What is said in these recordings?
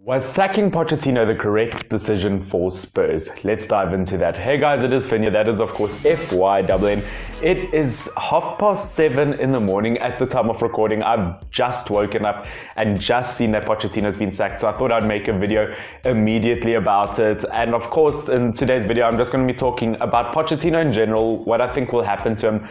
Was sacking Pochettino the correct decision for Spurs? Let's dive into that. Hey guys, it is Finya. That is of course FYNN. It is 7:30 in the morning at the time of recording. I've just woken up and just seen that Pochettino's been sacked, so I thought I'd make a video immediately about it. And of course, in today's video, I'm just going to be talking about Pochettino in general, what I think will happen to him,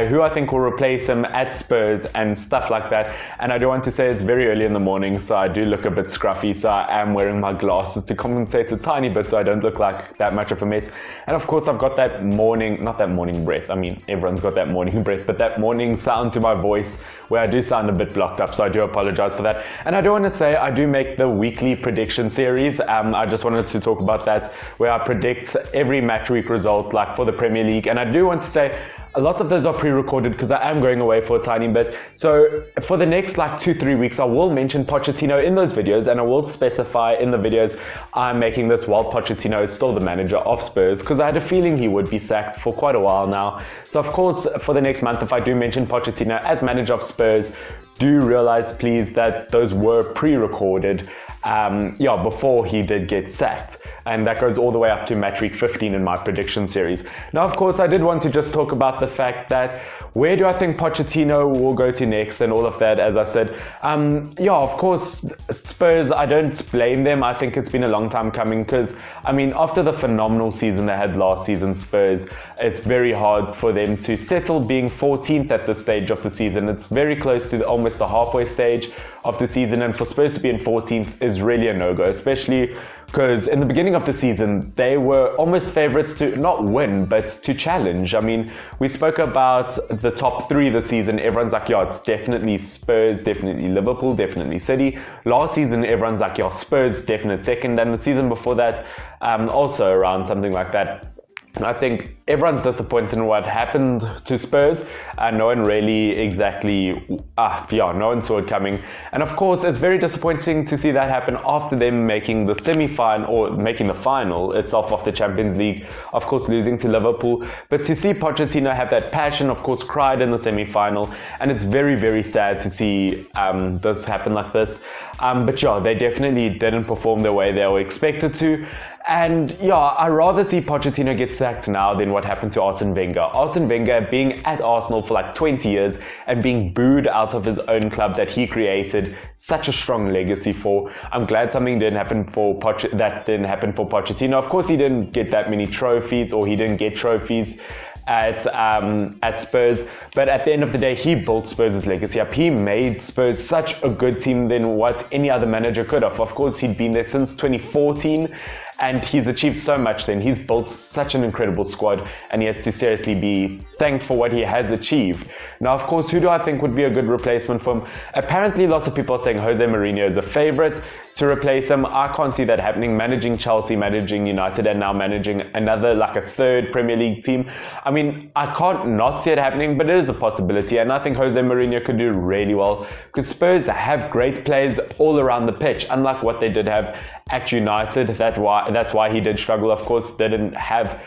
who I think will replace him at Spurs and stuff like that. And I do want to say it's very early in the morning, so I do look a bit scruffy, so I am wearing my glasses to compensate a tiny bit so I don't look like that much of a mess. And of course I've got that morning, not that morning breath, I mean everyone's got that morning breath, but that morning sound to my voice where I do sound a bit blocked up, so I do apologize for that. And I do want to say I do make the weekly prediction series. I just wanted to talk about that where I predict every match week result like for the Premier League, and I do want to say a lot of those are pre-recorded because I am going away for a tiny bit. So for the next 2-3 weeks, I will mention Pochettino in those videos, and I will specify in the videos I'm making this while Pochettino is still the manager of Spurs, because I had a feeling he would be sacked for quite a while now. So of course, for the next month, if I do mention Pochettino as manager of Spurs, do realize please that those were pre-recorded before he did get sacked. And that goes all the way up to match week 15 in my prediction series. Now, of course, I did want to just talk about the fact that where do I think Pochettino will go to next and all of that, as I said. Of course, Spurs, I don't blame them. I think it's been a long time coming because, I mean, after the phenomenal season they had last season, Spurs, it's very hard for them to settle being 14th at this stage of the season. It's very close to almost the halfway stage of the season, and for Spurs to be in 14th is really a no-go, especially because in the beginning of the season, they were almost favorites to not win, but to challenge. I mean, we spoke about the top three this season. Everyone's like, yeah, it's definitely Spurs, definitely Liverpool, definitely City. Last season, everyone's like, yeah, Spurs, definite second. And the season before that, also around something like that. I think everyone's disappointed in what happened to Spurs, and no one really no one saw it coming. And of course, it's very disappointing to see that happen after them making the semi-final or making the final itself of the Champions League, of course losing to Liverpool. But to see Pochettino have that passion, of course, cried in the semi-final, and it's very, very sad to see this happen like this. But yeah, they definitely didn't perform the way they were expected to. And yeah, I'd rather see Pochettino get sacked now than what happened to Arsene Wenger. Arsene Wenger being at Arsenal for 20 years and being booed out of his own club that he created such a strong legacy for. I'm glad something didn't happen for Pochettino. Of course, he didn't get that many trophies, or he didn't get trophies at Spurs, but at the end of the day, he built Spurs' legacy up. He made Spurs such a good team than what any other manager could have. Of course, he'd been there since 2014, and he's achieved so much then. He's built such an incredible squad, and he has to seriously be thanked for what he has achieved. Now, of course, who do I think would be a good replacement for him? Apparently, lots of people are saying Jose Mourinho is a favorite to replace him. I can't see that happening. Managing Chelsea, managing United, and now managing another, a third Premier League team. I mean, I can't not see it happening, but it is a possibility, and I think Jose Mourinho could do really well because Spurs have great players all around the pitch, unlike what they did have at United. That's why he did struggle. Of course, they didn't have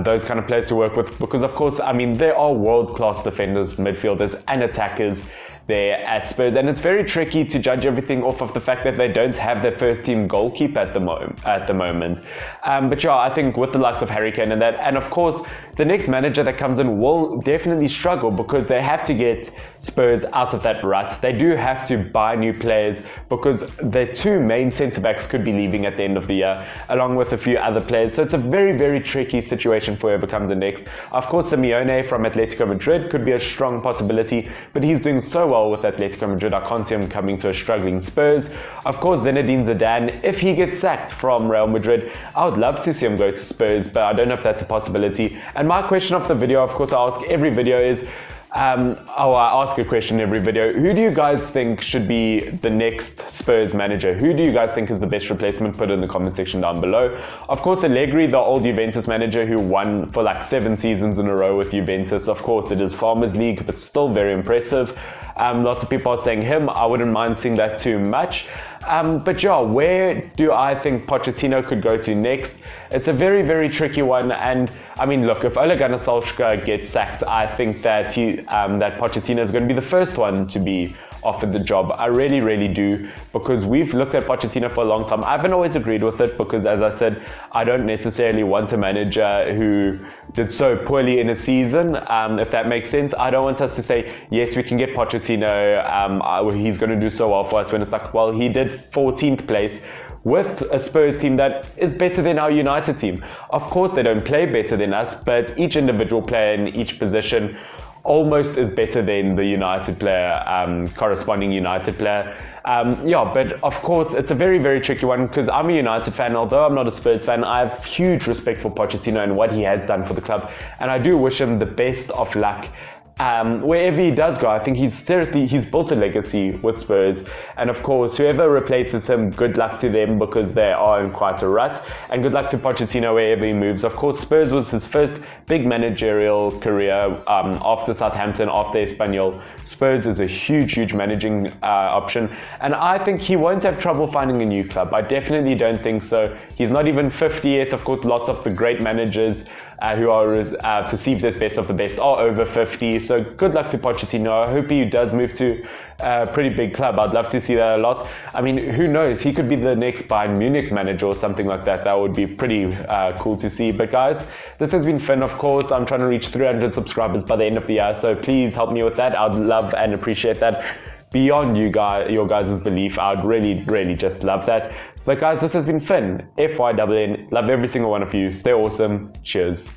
those kind of players to work with because, of course, I mean, there are world-class defenders, midfielders, and attackers there at Spurs, and it's very tricky to judge everything off of the fact that they don't have their first team goalkeeper at the moment. But yeah, I think with the likes of Harry Kane and that, and of course the next manager that comes in will definitely struggle because they have to get Spurs out of that rut. They do have to buy new players because their two main centre-backs could be leaving at the end of the year, along with a few other players. So it's a very, very tricky situation for whoever comes in next. Of course, Simeone from Atletico Madrid could be a strong possibility, but he's doing so well with Atletico Madrid. I can't see him coming to a struggling Spurs. Of course, Zinedine Zidane, if he gets sacked from Real Madrid, I would love to see him go to Spurs, but I don't know if that's a possibility. And my question of the video, of course, I ask every video is, I ask a question every video. Who do you guys think should be the next Spurs manager? Who do you guys think is the best replacement? Put it in the comment section down below. Of course, Allegri, the old Juventus manager who won for 7 seasons in a row with Juventus. Of course, it is Farmers League, but still very impressive. Lots of people are saying him. I wouldn't mind seeing that too much. But yeah, where do I think Pochettino could go to next? It's a very, very tricky one. And I mean, look, if Ole Gunnar Solskjaer gets sacked, I think that Pochettino is going to be the first one to be offered the job. I really, really do, because we've looked at Pochettino for a long time. I haven't always agreed with it because, as I said, I don't necessarily want a manager who did so poorly in a season, if that makes sense. I don't want us to say, yes, we can get Pochettino, he's going to do so well for us, when it's like, well, he did 14th place with a Spurs team that is better than our United team. Of course, they don't play better than us, but each individual player in each position almost is better than the United player, corresponding United player. But of course, it's a very, very tricky one, because I'm a United fan. Although I'm not a Spurs fan, I have huge respect for Pochettino and what he has done for the club, and I do wish him the best of luck. Wherever he does go. I think he's built a legacy with Spurs, and of course whoever replaces him, good luck to them, because they are in quite a rut, and good luck to Pochettino wherever he moves. Of course, Spurs was his first big managerial career after Southampton, after Espanyol. Spurs is a huge managing option, and I think he won't have trouble finding a new club. I definitely don't think so. He's not even 50 yet. Of course, lots of the great managers who are perceived as best of the best are over 50. So good luck to Pochettino. I hope he does move to a pretty big club. I'd love to see that a lot. I mean, who knows? He could be the next Bayern Munich manager or something like that. That would be pretty cool to see. But guys, this has been fun. Of course, I'm trying to reach 300 subscribers by the end of the year. So please help me with that. I'd love and appreciate that. Beyond your guys' belief, I'd really just love that. But guys, this has been Finn, FYWN. Love every single one of you. Stay awesome. Cheers.